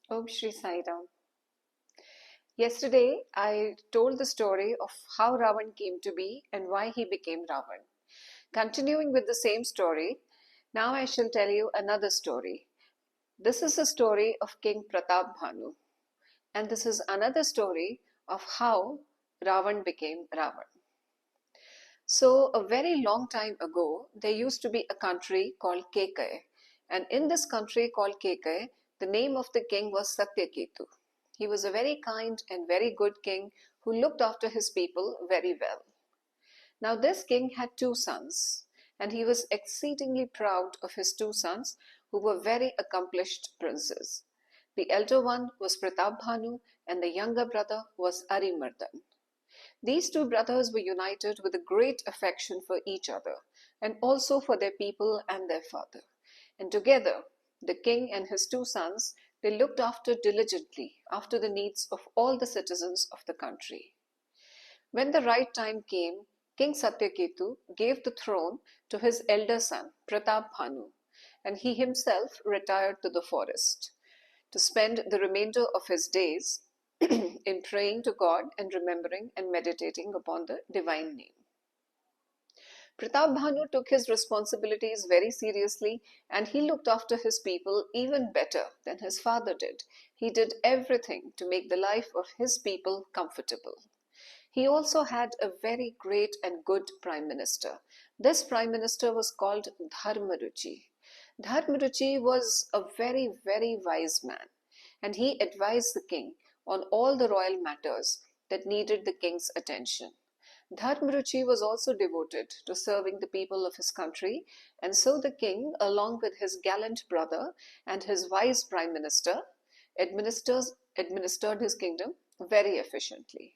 Om Shri Sai Ram. Yesterday, I told the story of how Ravan came to be and why he became Ravan. Continuing with the same story, now I shall tell you another story. This is the story of King Pratapbhanu, and this is another story of how Ravan became Ravan. So, a very long time ago, there used to be a country called Kekai, and in this country called Kekai, the name of the king was Satyaketu. He was a very kind and very good king who looked after his people very well. Now, this king had two sons, and he was exceedingly proud of his two sons, who were very accomplished princes. The elder one was Pratapbhanu, and the younger brother was Arimardhan. These two brothers were united with a great affection for each other, and also for their people and their father. And together, the king and his two sons, they looked after diligently after the needs of all the citizens of the country. When the right time came, King Satyaketu gave the throne to his elder son, Pratapbhanu, and he himself retired to the forest to spend the remainder of his days in praying to God and remembering and meditating upon the divine name. Pratapbhanu took his responsibilities very seriously, and he looked after his people even better than his father did. He did everything to make the life of his people comfortable. He also had a very great and good prime minister. This prime minister was called Dharmaruchi. Dharmaruchi was a very, very wise man, and he advised the king on all the royal matters that needed the king's attention. Dharmaruchi was also devoted to serving the people of his country, and so the king, along with his gallant brother and his wise prime minister, administered his kingdom very efficiently.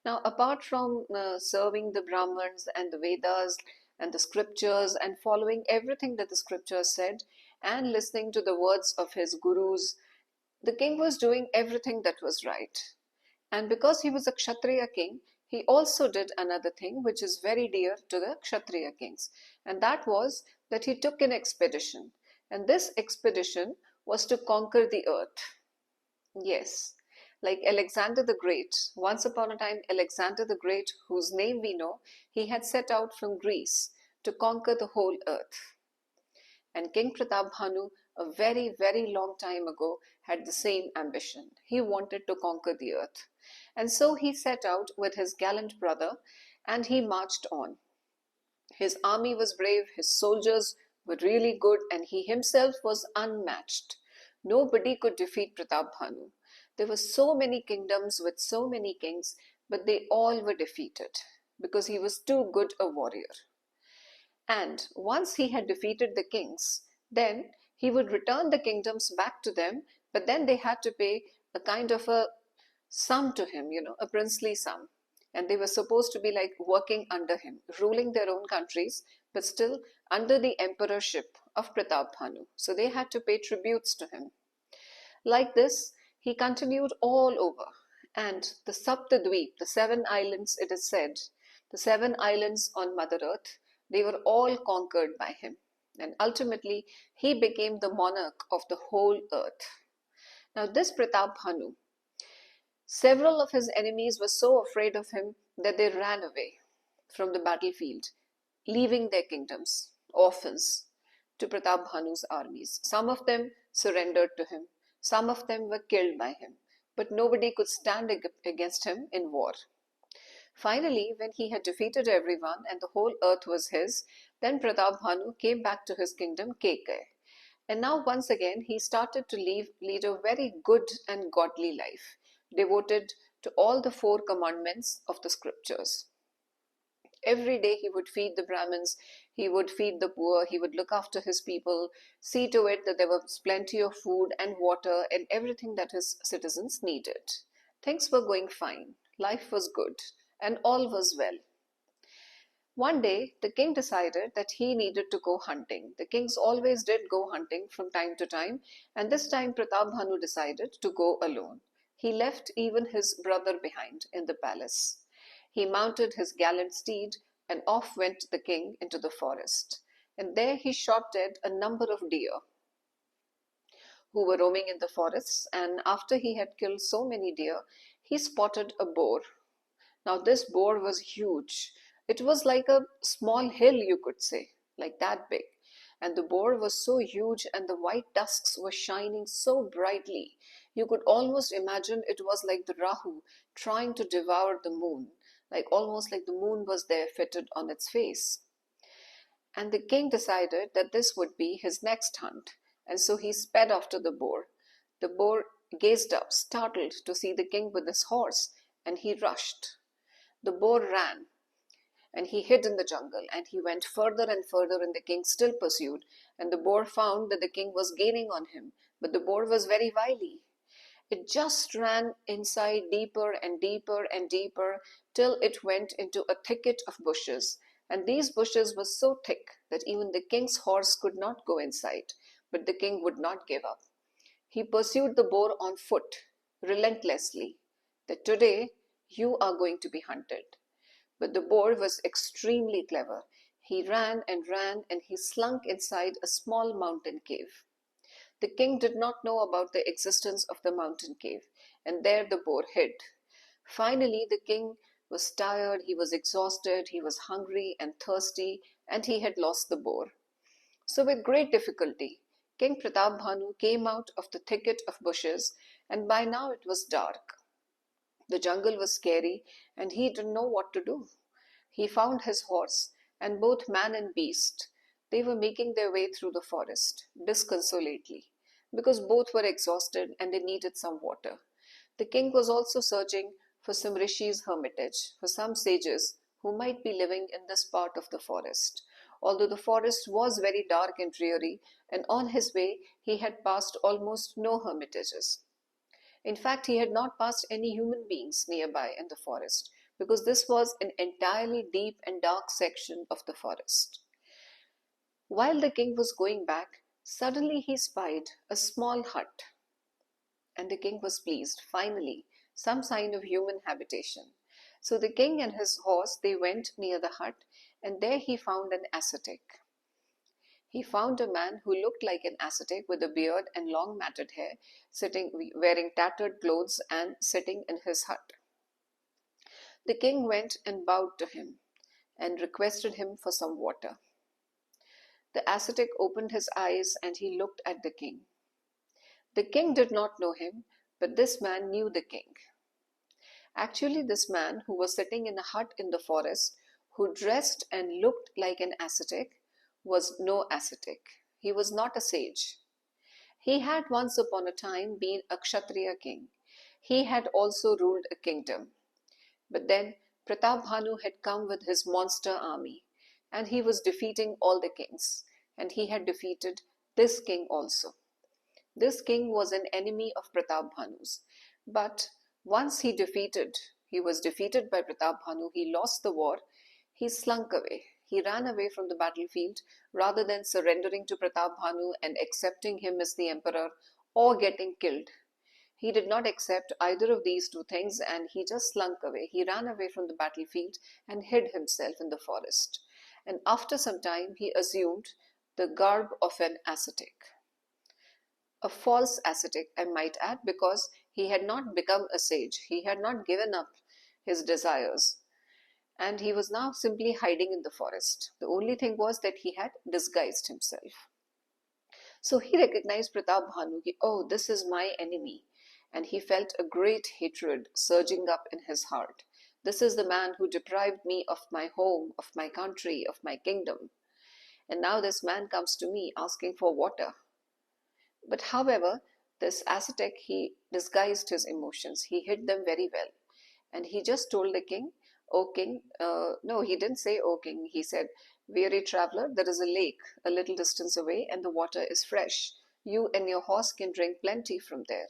Now, apart from serving the Brahmins and the Vedas and the scriptures and following everything that the scriptures said and listening to the words of his gurus, the king was doing everything that was right. And because he was a Kshatriya king, he also did another thing which is very dear to the Kshatriya kings, and that was that he took an expedition. And this expedition was to conquer the earth. Yes, like Alexander the Great. Once upon a time, Alexander the Great, whose name we know, he had set out from Greece to conquer the whole earth. And King Pratapbhanu, a very, very long time ago, had the same ambition. He wanted to conquer the earth. And so he set out with his gallant brother and he marched on. His army was brave, his soldiers were really good, and he himself was unmatched. Nobody could defeat Pratapbhanu. There were so many kingdoms with so many kings, but they all were defeated because he was too good a warrior. And once he had defeated the kings, then he would return the kingdoms back to them, but then they had to pay a kind of a sum to him, a princely sum. And they were supposed to be like working under him, ruling their own countries, but still under the emperorship of Pratapbhanu. So they had to pay tributes to him. Like this, he continued all over. And the Saptadweep, the seven islands, it is said, the seven islands on Mother Earth, they were all conquered by him. And ultimately, he became the monarch of the whole earth. Now, this Pratapbhanu, several of his enemies were so afraid of him that they ran away from the battlefield, leaving their kingdoms, orphans, to Pratapbhanu's armies. Some of them surrendered to him, some of them were killed by him, but nobody could stand against him in war. Finally, when he had defeated everyone and the whole earth was his, then Pratapbhanu came back to his kingdom, Kekai. And now once again he started to lead a very good and godly life, devoted to all the four commandments of the scriptures. Every day he would feed the Brahmins, he would feed the poor, he would look after his people, see to it that there was plenty of food and water and everything that his citizens needed. Things were going fine, life was good, and all was well. One day, the king decided that he needed to go hunting. The kings always did go hunting from time to time, and this time Pratapbhanu decided to go alone. He left even his brother behind in the palace. He mounted his gallant steed, and off went the king into the forest. And there he shot dead a number of deer. who were roaming in the forests, and after he had killed so many deer, he spotted a boar. Now, this boar was huge. It was like a small hill, you could say, like that big. And the boar was so huge, and the white tusks were shining so brightly. You could almost imagine it was like the Rahu trying to devour the moon, like almost like the moon was there fitted on its face. And the king decided that this would be his next hunt, and so he sped after the boar. The boar gazed up, startled to see the king with his horse, and he rushed. The boar ran, and he hid in the jungle, and he went further and further, and the king still pursued, and the boar found that the king was gaining on him, but the boar was very wily. It just ran inside deeper and deeper and deeper till it went into a thicket of bushes, and these bushes were so thick that even the king's horse could not go inside, but the king would not give up. He pursued the boar on foot, relentlessly, that today you are going to be hunted. But the boar was extremely clever. He ran, and he slunk inside a small mountain cave. The king did not know about the existence of the mountain cave, and there the boar hid. Finally, the king was tired, he was exhausted, he was hungry and thirsty, and he had lost the boar. So, with great difficulty, King Pratapbhanu came out of the thicket of bushes, and by now it was dark. The jungle was scary, and he didn't know what to do. He found his horse, and both man and beast, they were making their way through the forest, disconsolately, because both were exhausted and they needed some water. The king was also searching for some rishis' hermitage, for some sages who might be living in this part of the forest. Although the forest was very dark and dreary, and on his way he had passed almost no hermitages. In fact, he had not passed any human beings nearby in the forest, because this was an entirely deep and dark section of the forest. While the king was going back, suddenly he spied a small hut, and the king was pleased. Finally, some sign of human habitation. So the king and his horse, they went near the hut, and there he found an ascetic. He found a man who looked like an ascetic with a beard and long matted hair, sitting wearing tattered clothes and sitting in his hut. The king went and bowed to him and requested him for some water. The ascetic opened his eyes and he looked at the king. The king did not know him, but this man knew the king. Actually, this man who was sitting in a hut in the forest, who dressed and looked like an ascetic, was no ascetic. He was not a sage. He had once upon a time been a Kshatriya king. He had also ruled a kingdom. But then Pratapbhanu had come with his monster army, and he was defeating all the kings, and he had defeated this king also. This king was an enemy of Pratapbhanu's, but once he was defeated by Pratapbhanu, he lost the war, he slunk away. He ran away from the battlefield rather than surrendering to Pratapbhanu and accepting him as the emperor or getting killed. He did not accept either of these two things, and he just slunk away. He ran away from the battlefield and hid himself in the forest. And after some time, he assumed the garb of an ascetic. A false ascetic, I might add, because he had not become a sage. He had not given up his desires. And he was now simply hiding in the forest. The only thing was that he had disguised himself. So he recognized Pratapbhanu. Oh, this is my enemy. And he felt a great hatred surging up in his heart. This is the man who deprived me of my home, of my country, of my kingdom. And now this man comes to me asking for water. But however, this ascetic, he disguised his emotions. He hid them very well. And he just told the king, "O king," no, he didn't say, "O king." He said, "Weary traveler, there is a lake a little distance away and the water is fresh. You and your horse can drink plenty from there."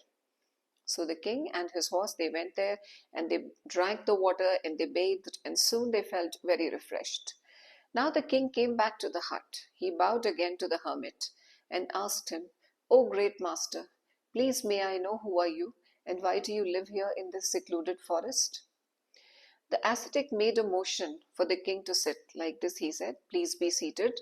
So the king and his horse, they went there and they drank the water and they bathed, and soon they felt very refreshed. Now the king came back to the hut. He bowed again to the hermit and asked him, "O great master, please may I know who are you and why do you live here in this secluded forest?" The ascetic made a motion for the king to sit. Like this, he said, "Please be seated."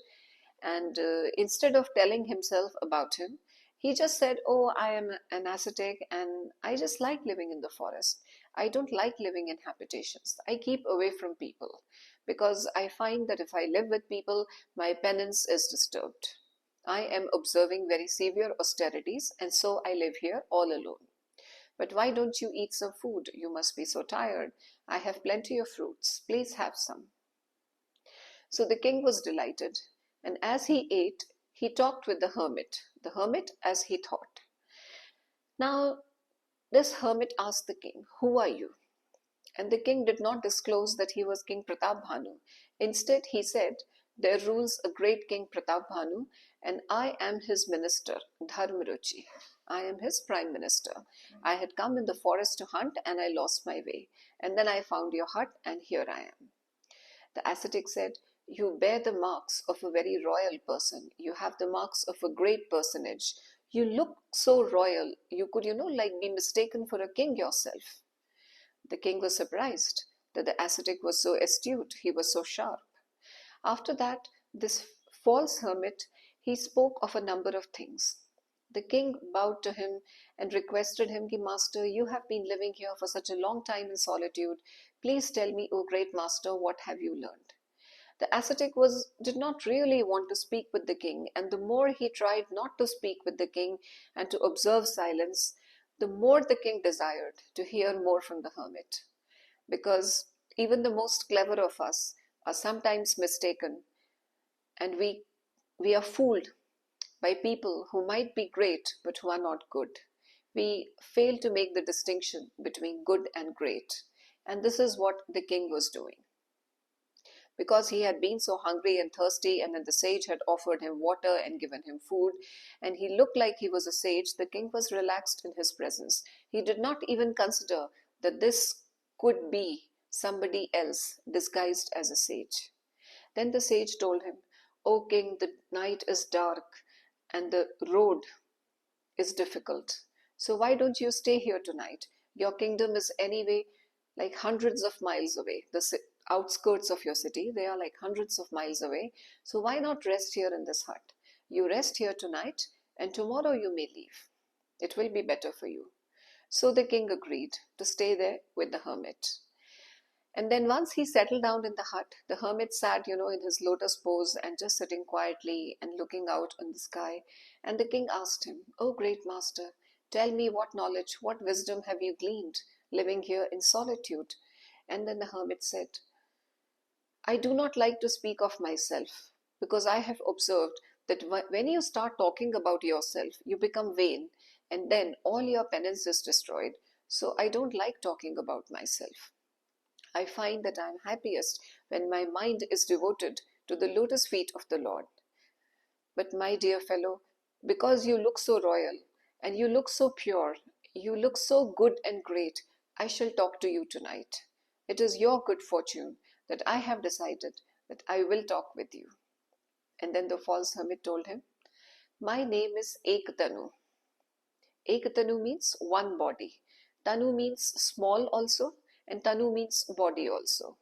And instead of telling himself about him, He just said, "Oh, I am an ascetic and I just like living in the forest. I don't like living in habitations. I keep away from people because I find that if I live with people, my penance is disturbed. I am observing very severe austerities and so I live here all alone. But why don't you eat some food? You must be so tired. I have plenty of fruits. Please have some." So the king was delighted, and as he ate, he talked with the hermit as he thought. Now, this hermit asked the king, "Who are you?" And the king did not disclose that he was King Pratapbhanu. Instead, he said, "There rules a great King Pratapbhanu, and I am his minister, Dharmaruchi. I am his prime minister. I had come in the forest to hunt, and I lost my way. And then I found your hut, and here I am." The ascetic said, "You bear the marks of a very royal person. You have the marks of a great personage. You look so royal. You could, like be mistaken for a king yourself." The king was surprised that the ascetic was so astute. He was so sharp. After that, this false hermit, he spoke of a number of things. The king bowed to him and requested him, "Master, you have been living here for such a long time in solitude. Please tell me, O great master, what have you learned?" The ascetic did not really want to speak with the king, and the more he tried not to speak with the king and to observe silence, the more the king desired to hear more from the hermit. Because even the most clever of us are sometimes mistaken, and we are fooled by people who might be great but who are not good. We fail to make the distinction between good and great. And this is what the king was doing. Because he had been so hungry and thirsty, and then the sage had offered him water and given him food, and he looked like he was a sage, the king was relaxed in his presence. He did not even consider that this could be somebody else disguised as a sage. Then the sage told him, "O king, the night is dark and the road is difficult. So why don't you stay here tonight? Your kingdom is anyway like hundreds of miles away. The outskirts of your city, they are like hundreds of miles away. So why not rest here in this hut? You rest here tonight and tomorrow you may leave. It will be better for you." So the king agreed to stay there with the hermit. And then once he settled down in the hut, the hermit sat, in his lotus pose and just sitting quietly and looking out on the sky. And the king asked him, "Oh, great master, tell me what knowledge, what wisdom have you gleaned living here in solitude?" And then the hermit said, "I do not like to speak of myself because I have observed that when you start talking about yourself, you become vain and then all your penance is destroyed. So I don't like talking about myself. I find that I am happiest when my mind is devoted to the lotus feet of the Lord. But my dear fellow, because you look so royal and you look so pure, you look so good and great, I shall talk to you tonight. It is your good fortune that I have decided that I will talk with you." And then the false hermit told him, "My name is Ektanu. Ektanu means one body. Tanu means small also, and Tanu means body also.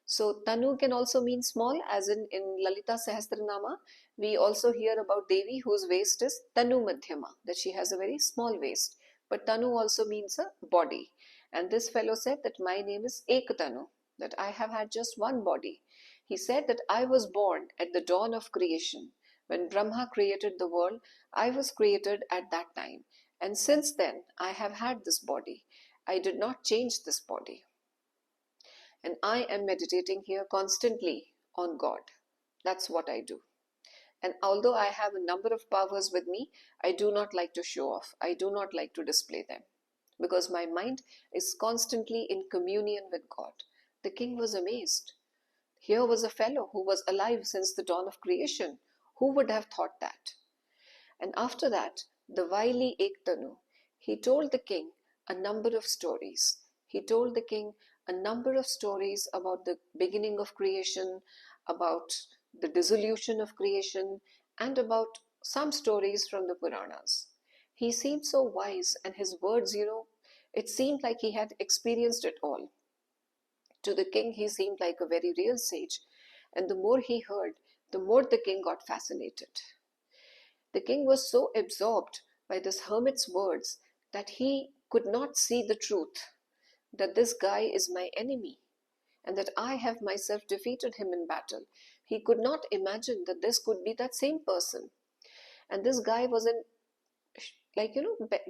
So Tanu can also mean small, as in Lalita Sahasranama, we also hear about Devi whose waist is Tanu Madhyama, that she has a very small waist. But Tanu also means a body. And this fellow said that my name is Ektanu, that I have had just one body. He said that I was born at the dawn of creation. When Brahma created the world, I was created at that time. And since then, I have had this body. I did not change this body. And I am meditating here constantly on God. That's what I do. And although I have a number of powers with me, I do not like to show off. I do not like to display them. Because my mind is constantly in communion with God." The king was amazed. Here was a fellow who was alive since the dawn of creation. Who would have thought that? And after that, the wily Ektanu, he told the king a number of stories. He told the king a number of stories about the beginning of creation, about the dissolution of creation, and about some stories from the Puranas. He seemed so wise, and his words, it seemed like he had experienced it all. To the king, he seemed like a very real sage, and the more he heard, the more the king got fascinated. The king was so absorbed by this hermit's words that he could not see the truth, that this guy is my enemy, and that I have myself defeated him in battle. He could not imagine that this could be that same person. And this guy was in, like,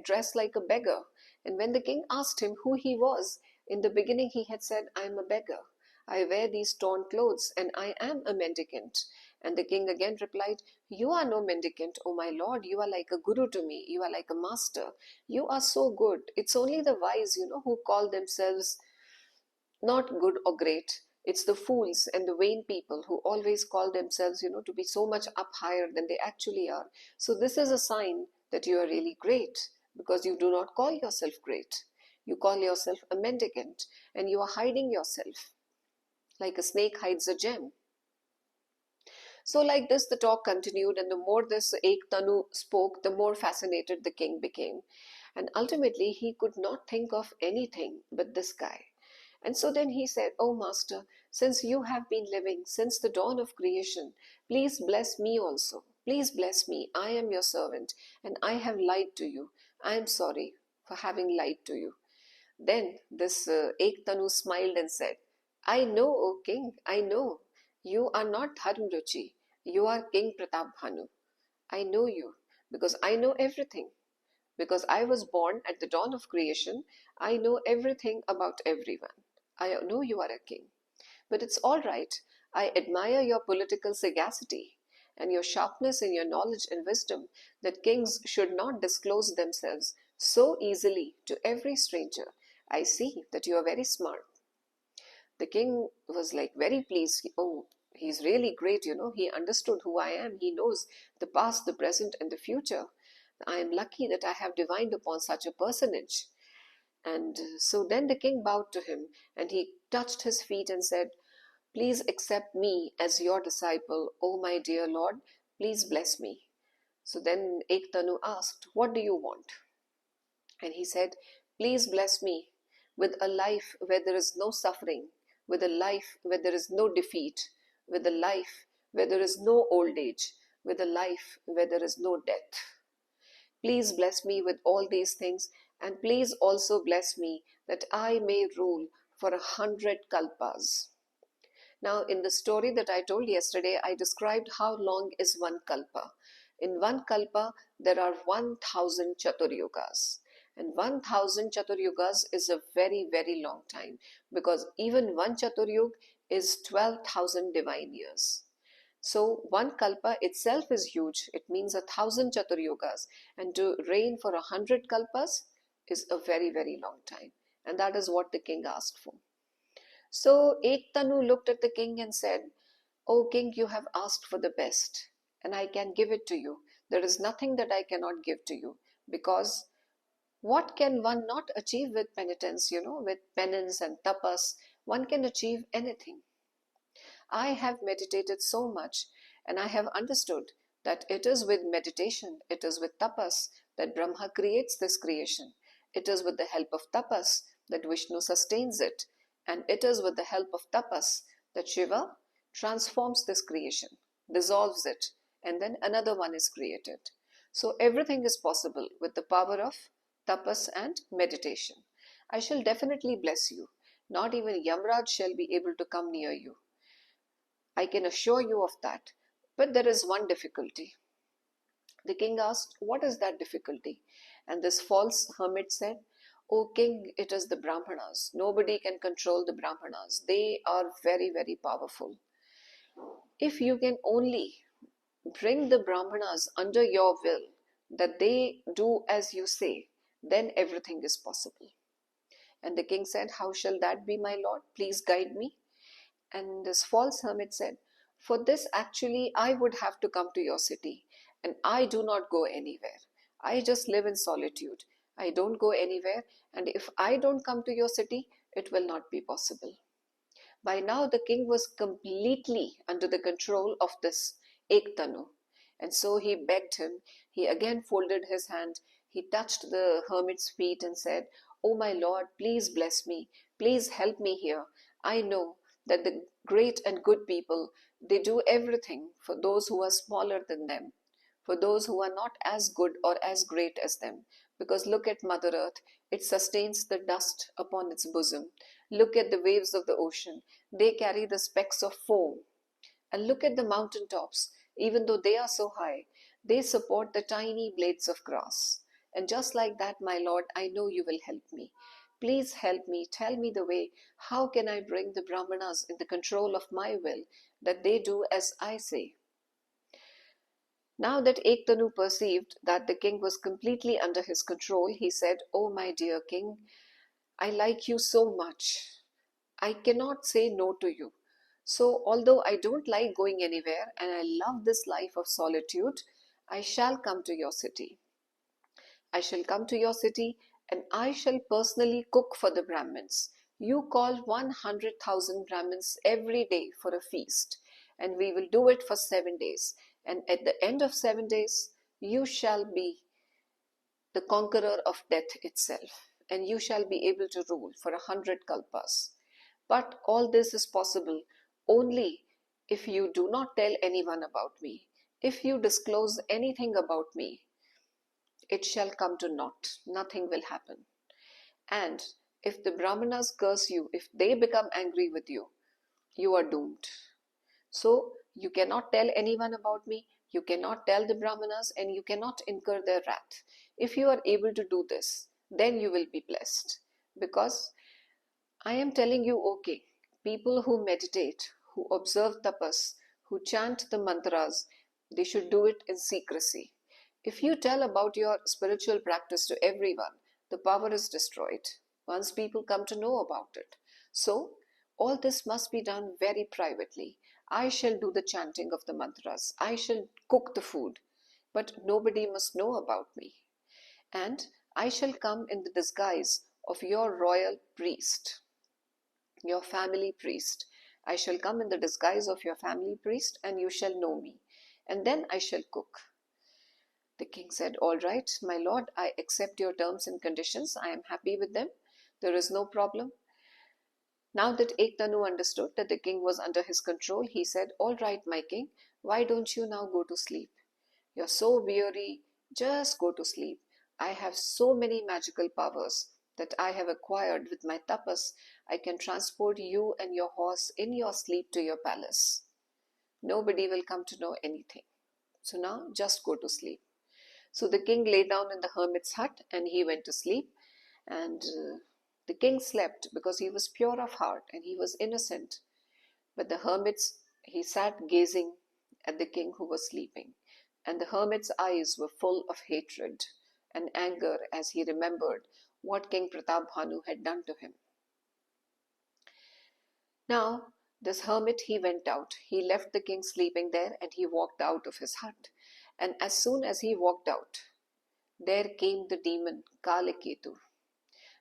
dressed like a beggar. And when the king asked him who he was, in the beginning he had said, I am a beggar. I wear these torn clothes and I am a mendicant. And the king again replied, you are no mendicant, O my lord. You are like a guru to me. You are like a master. You are so good. It's only the wise, who call themselves not good or great. It's the fools and the vain people who always call themselves, to be so much up higher than they actually are. So this is a sign that you are really great, because you do not call yourself great. You call yourself a mendicant, and you are hiding yourself like a snake hides a gem. So like this, the talk continued, and the more this Ektanu spoke, the more fascinated the king became. And ultimately, he could not think of anything but this guy. And so then he said, oh master, since you have been living since the dawn of creation, please bless me also. Please bless me. I am your servant, and I have lied to you. I am sorry for having lied to you. Then this Ektanu smiled and said, I know, O king, I know. You are not Dharmruchi. You are King Pratapbhanu. I know you because I know everything. Because I was born at the dawn of creation, I know everything about everyone. I know you are a king. But it's all right. I admire your political sagacity and your sharpness in your knowledge and wisdom, that kings should not disclose themselves so easily to every stranger. I see that you are very smart. The king was like very pleased. Oh, he's really great, He understood who I am. He knows the past, the present, and the future. I am lucky that I have divined upon such a personage. And so then the king bowed to him, and he touched his feet and said, please accept me as your disciple, O my dear Lord. Please bless me. So then Ektanu asked, what do you want? And he said, please bless me with a life where there is no suffering, with a life where there is no defeat, with a life where there is no old age, with a life where there is no death. Please bless me with all these things, and please also bless me that I may rule for 100 kalpas. Now, in the story that I told yesterday, I described how long is one kalpa. In one kalpa, there are 1000 chaturyugas. And 1000 chaturyugas is a very, very long time, because even one chaturyug is 12,000 divine years. So one kalpa itself is huge. It means 1000 chaturyugas. And to reign for 100 kalpas is a very, very long time. And that is what the king asked for. So Ektanu looked at the king and said, O king, you have asked for the best, and I can give it to you. There is nothing that I cannot give to you, because what can one not achieve with penitence, with penance and tapas? One can achieve anything. I have meditated so much, and I have understood that it is with meditation, it is with tapas that Brahma creates this creation. It is with the help of tapas that Vishnu sustains it. And it is with the help of tapas that Shiva transforms this creation, dissolves it, and then another one is created. So everything is possible with the power of tapas and meditation. I shall definitely bless you. Not even Yamraj shall be able to come near you. I can assure you of that. But there is one difficulty. The king asked, what is that difficulty? And this false hermit said, O king, it is the Brahmanas. Nobody can control the Brahmanas. They are very, very powerful. If you can only bring the Brahmanas under your will, that they do as you say, then everything is possible. And the king said, how shall that be, my lord? Please guide me. And this false hermit said, for this actually I would have to come to your city, and I do not go anywhere. I just live in solitude. I don't go anywhere, and if I don't come to your city, it will not be possible. By now the king was completely under the control of this Ektanu, and so he begged him. He again folded his hand. He touched the hermit's feet and said, "Oh my lord, please bless me. Please help me here. I know that the great and good people, they do everything for those who are smaller than them, for those who are not as good or as great as them. Because look at Mother Earth, it sustains the dust upon its bosom. Look at the waves of the ocean, they carry the specks of foam. And look at the mountain tops, even though they are so high, they support the tiny blades of grass. And just like that, my Lord, I know you will help me. Please help me, tell me the way. How can I bring the Brahmanas in the control of my will, that they do as I say? Now that Ektanu perceived that the king was completely under his control, he said, "Oh, my dear king, I like you so much. I cannot say no to you. So, although I don't like going anywhere and I love this life of solitude, I shall come to your city. I shall come to your city and I shall personally cook for the Brahmins. You call 100,000 Brahmins every day for a feast, and we will do it for 7 days. And at the end of 7 days, you shall be the conqueror of death itself, and you shall be able to rule for 100 kalpas. But all this is possible only if you do not tell anyone about me. If you disclose anything about me, it shall come to naught. Nothing will happen. And if the Brahmanas curse you, if they become angry with you, you are doomed. So you cannot tell anyone about me, you cannot tell the Brahmanas, and you cannot incur their wrath. If you are able to do this, then you will be blessed. Because I am telling you, okay, people who meditate, who observe tapas, who chant the mantras, they should do it in secrecy. If you tell about your spiritual practice to everyone, the power is destroyed once people come to know about it. So, all this must be done very privately. I shall do the chanting of the mantras, I shall cook the food, but nobody must know about me. And I shall come in the disguise of your royal priest, your family priest. I shall come in the disguise of your family priest, and you shall know me, and then I shall cook. The king said, "All right, my lord, I accept your terms and conditions. I am happy with them. There is no problem." Now that Ektanu understood that the king was under his control, he said, "All right, my king, why don't you now go to sleep? You're so weary, just go to sleep. I have so many magical powers that I have acquired with my tapas. I can transport you and your horse in your sleep to your palace. Nobody will come to know anything. So now just go to sleep." So the king lay down in the hermit's hut and he went to sleep. And the king slept because he was pure of heart and he was innocent. But the hermits, he sat gazing at the king who was sleeping. And the hermit's eyes were full of hatred and anger as he remembered what King Pratapbhanu had done to him. Now, this hermit, he went out. He left the king sleeping there and he walked out of his hut. And as soon as he walked out, there came the demon Kalaketu.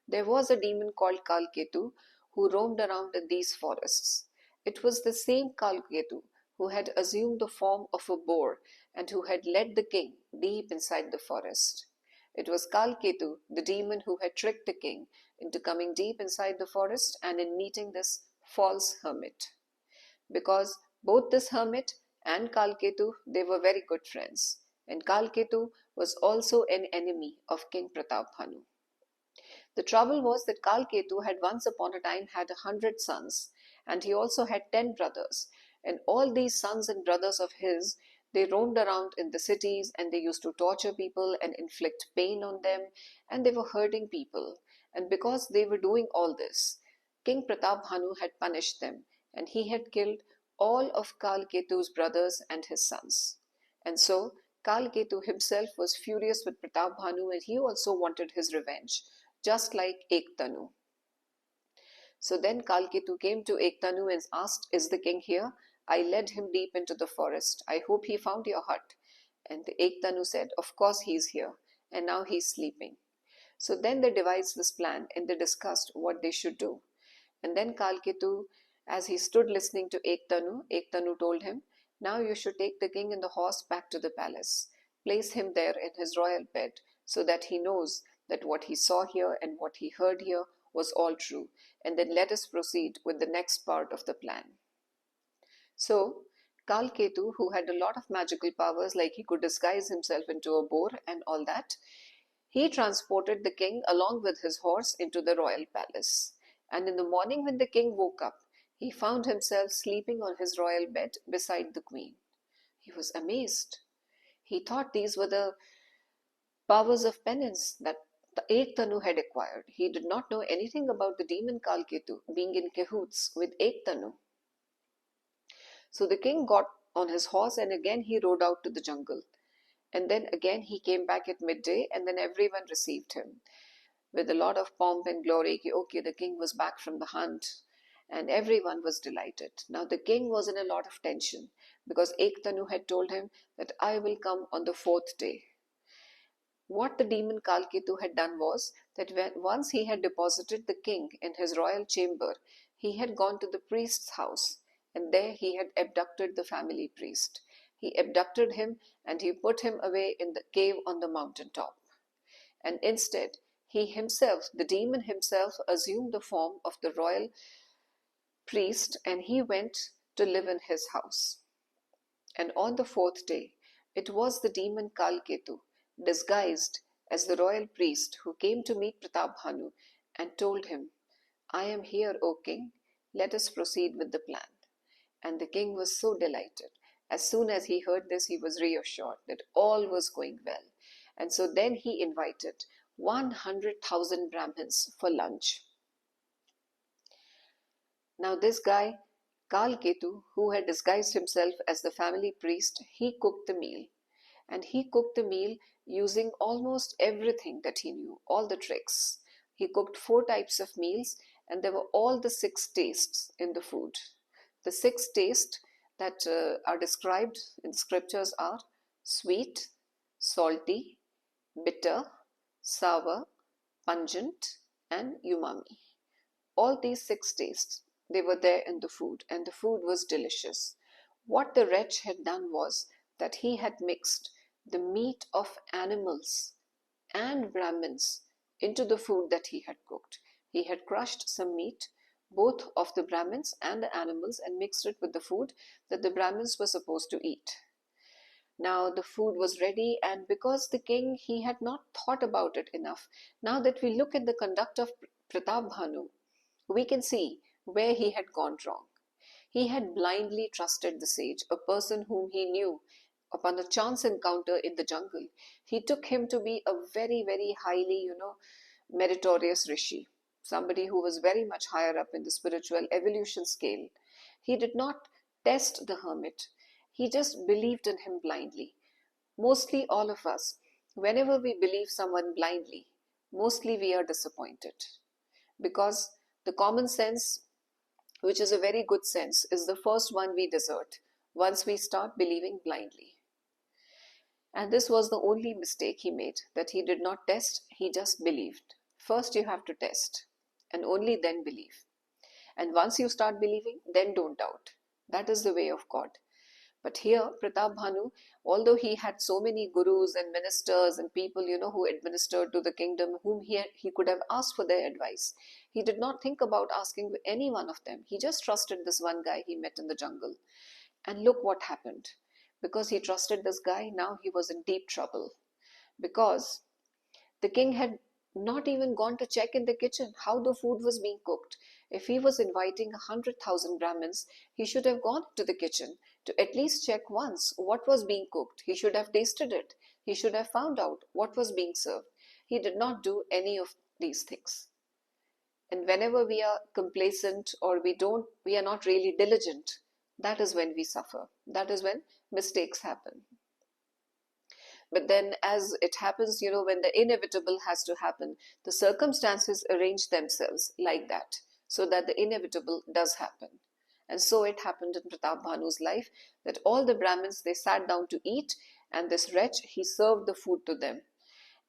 There was a demon called Kalketu who roamed around in these forests. It was the same Kalketu who had assumed the form of a boar and who had led the king deep inside the forest. It was Kalketu, the demon, who had tricked the king into coming deep inside the forest and in meeting this false hermit. Because both this hermit and Kalketu, they were very good friends. And Kalketu was also an enemy of King Pratapbhanu. The trouble was that Kalketu had once upon a time had 100 sons, and he also had 10 brothers. And all these sons and brothers of his, they roamed around in the cities and they used to torture people and inflict pain on them, and they were hurting people. And because they were doing all this, King Pratapbhanu had punished them, and he had killed all of Kalketu's brothers and his sons. And so Kalketu himself was furious with Pratapbhanu, and he also wanted his revenge, just like Ektanu. So then Kalketu came to Ektanu and asked, "Is the king here? I led him deep into the forest. I hope he found your hut." And the Ektanu said, "Of course he's here, and now he's sleeping." So then they devised this plan and they discussed what they should do. And then Kalketu, as he stood listening to Ektanu told him, "Now you should take the king and the horse back to the palace. Place him there in his royal bed so that he knows that what he saw here and what he heard here was all true. And then let us proceed with the next part of the plan." So Kalketu, who had a lot of magical powers, like he could disguise himself into a boar and all that, he transported the king along with his horse into the royal palace. And in the morning, when the king woke up, he found himself sleeping on his royal bed beside the queen. He was amazed. He thought these were the powers of penance that the Ektanu had acquired. He did not know anything about the demon Kalketu being in cahoots with Ektanu. So the king got on his horse and again he rode out to the jungle. And then again he came back at midday, and then everyone received him with a lot of pomp and glory. Okay, the king was back from the hunt, and everyone was delighted. Now the king was in a lot of tension because Ektanu had told him that I will come on the fourth day. What the demon Kalketu had done was that once he had deposited the king in his royal chamber, he had gone to the priest's house, and there he had abducted the family priest. He abducted him and he put him away in the cave on the mountain top. And instead, he himself, the demon himself, assumed the form of the royal priest, and he went to live in his house. And on the fourth day, it was the demon Kalketu, disguised as the royal priest, who came to meet Pratapbhanu and told him, I am here, O king, let us proceed with the plan. And the king was so delighted. As soon as he heard this, he was reassured that all was going well. And so then he invited 100,000 Brahmins for lunch. Now this guy, Kalketu, who had disguised himself as the family priest, he cooked the meal. And he cooked the meal using almost everything that he knew, all the tricks. He cooked 4 types of meals, and there were all the 6 tastes in the food. The 6 tastes that are described in scriptures are sweet, salty, bitter, sour, pungent, and umami. All these 6 tastes, they were there in the food, and the food was delicious. What the wretch had done was that he had mixed the meat of animals and Brahmins into the food that he had cooked. He had crushed some meat, both of the Brahmins and the animals, and mixed it with the food that the Brahmins were supposed to eat. Now the food was ready, and because the king, he had not thought about it enough, now that we look at the conduct of Pratapbhanu, we can see where he had gone wrong. He had blindly trusted the sage, a person whom he knew upon a chance encounter in the jungle. He took him to be a very, very highly, meritorious rishi, somebody who was very much higher up in the spiritual evolution scale. He did not test the hermit. He just believed in him blindly. Mostly all of us, whenever we believe someone blindly, mostly we are disappointed because the common sense, which is a very good sense, is the first one we desert once we start believing blindly. And this was the only mistake he made, that he did not test, he just believed. First you have to test, and only then believe. And once you start believing, then don't doubt. That is the way of God. But here, Pratapbhanu, although he had so many gurus and ministers and people, who administered to the kingdom, whom he could have asked for their advice, he did not think about asking any one of them. He just trusted this one guy he met in the jungle. And look what happened. Because he trusted this guy, now he was in deep trouble. Because the king had not even gone to check in the kitchen how the food was being cooked. If he was inviting 100,000 Brahmins, he should have gone to the kitchen to at least check once what was being cooked. He should have tasted it. He should have found out what was being served. He did not do any of these things. And whenever we are complacent or we are not really diligent, that is when we suffer. That is when mistakes happen. But then as it happens, when the inevitable has to happen, the circumstances arrange themselves like that, so that the inevitable does happen. And so it happened in Pratapbhanu's life, that all the Brahmins, they sat down to eat, and this wretch, he served the food to them.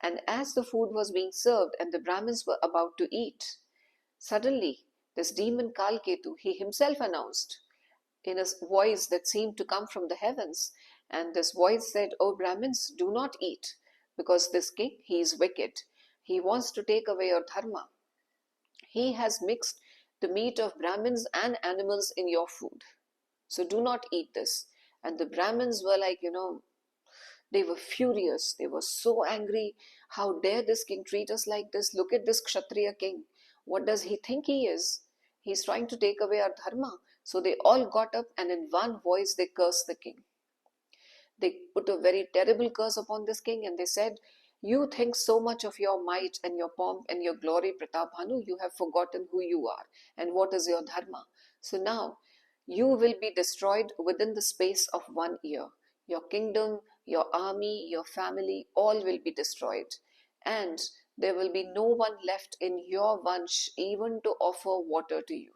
And as the food was being served and the Brahmins were about to eat, suddenly this demon Kalketu, he himself announced in a voice that seemed to come from the heavens. And this voice said, "O Brahmins, do not eat, because this king, he is wicked. He wants to take away your dharma. He has mixed the meat of Brahmins and animals in your food. So do not eat this. And the Brahmins were like, they were furious. They were so angry. How dare this king treat us like this? Look at this Kshatriya king. What does he think he is? He's trying to take away our dharma. So they all got up and in one voice they cursed the king. They put a very terrible curse upon this king and they said, "You think so much of your might and your pomp and your glory, Pratapbhanu, you have forgotten who you are and what is your dharma. So now you will be destroyed within the space of 1 year. Your kingdom, your army, your family, all will be destroyed. And there will be no one left in your vansh even to offer water to you.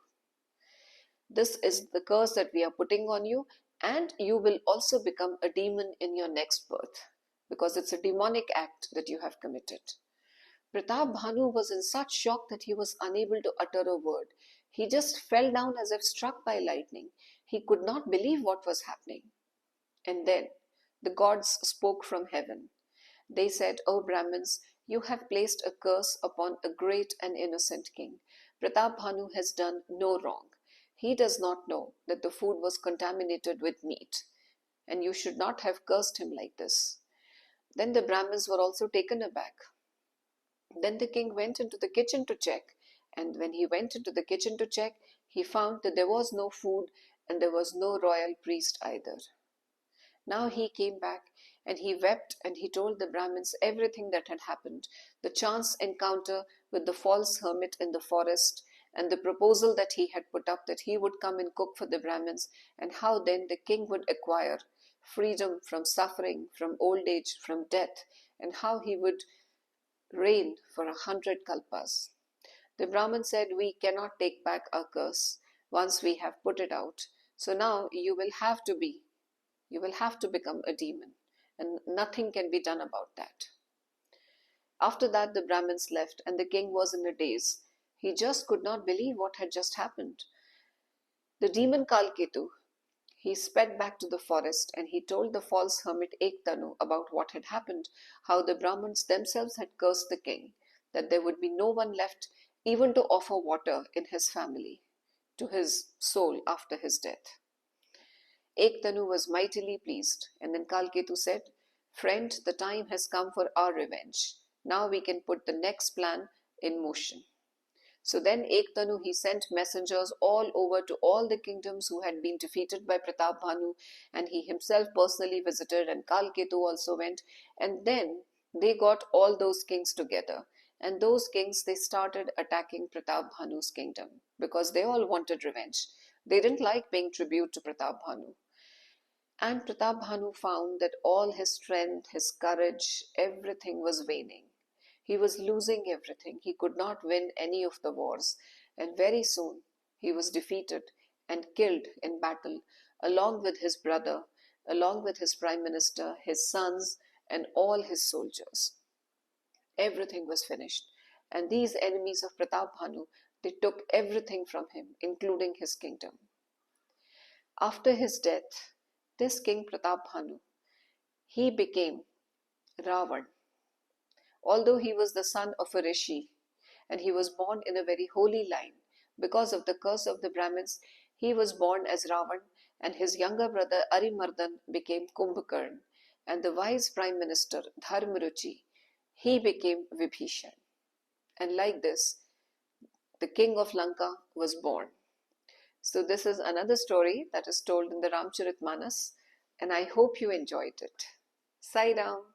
This is the curse that we are putting on you, and you will also become a demon in your next birth, because it's a demonic act that you have committed." Pratapbhanu was in such shock that he was unable to utter a word. He just fell down as if struck by lightning. He could not believe what was happening. And then the gods spoke from heaven. They said, "O Brahmins, you have placed a curse upon a great and innocent king. Pratapbhanu has done no wrong. He does not know that the food was contaminated with meat, and you should not have cursed him like this." Then the Brahmins were also taken aback. Then the king went into the kitchen to check, and when he went into the kitchen to check, he found that there was no food and there was no royal priest either. Now he came back and he wept and he told the Brahmins everything that had happened, the chance encounter with the false hermit in the forest, and the proposal that he had put up that he would come and cook for the Brahmins, and how then the king would acquire freedom from suffering, from old age, from death, and how he would reign for 100 kalpas. The Brahmin said, "We cannot take back our curse once we have put it out. So now you will have to become a demon, and nothing can be done about that." After that, the Brahmins left, and the king was in a daze. He just could not believe what had just happened. The demon Kalketu, he sped back to the forest and he told the false hermit Ektanu about what had happened, how the Brahmins themselves had cursed the king, that there would be no one left even to offer water in his family to his soul after his death. Ektanu was mightily pleased, and then Kalketu said, "Friend, the time has come for our revenge. Now we can put the next plan in motion." So then Ektanu, he sent messengers all over to all the kingdoms who had been defeated by Pratapbhanu, and he himself personally visited, and Kalketu also went, and then they got all those kings together, and those kings, they started attacking Pratapbhanu's kingdom because they all wanted revenge. They didn't like paying tribute to Pratapbhanu. And Pratapbhanu found that all his strength, his courage, everything was waning. He was losing everything. He could not win any of the wars. And very soon he was defeated and killed in battle, along with his brother, along with his prime minister, his sons, and all his soldiers. Everything was finished. And these enemies of Pratapbhanu, they took everything from him, including his kingdom. After his death, this king Pratapbhanu, he became Ravan. Although he was the son of a rishi and he was born in a very holy line, because of the curse of the Brahmins, he was born as Ravan, and his younger brother Arimardhan became Kumbhakarn, and the wise prime minister Dharmaruchi, he became Vibhishan. And like this, the king of Lanka was born. So this is another story that is told in the Ramcharitmanas, and I hope you enjoyed it. Sai Ram.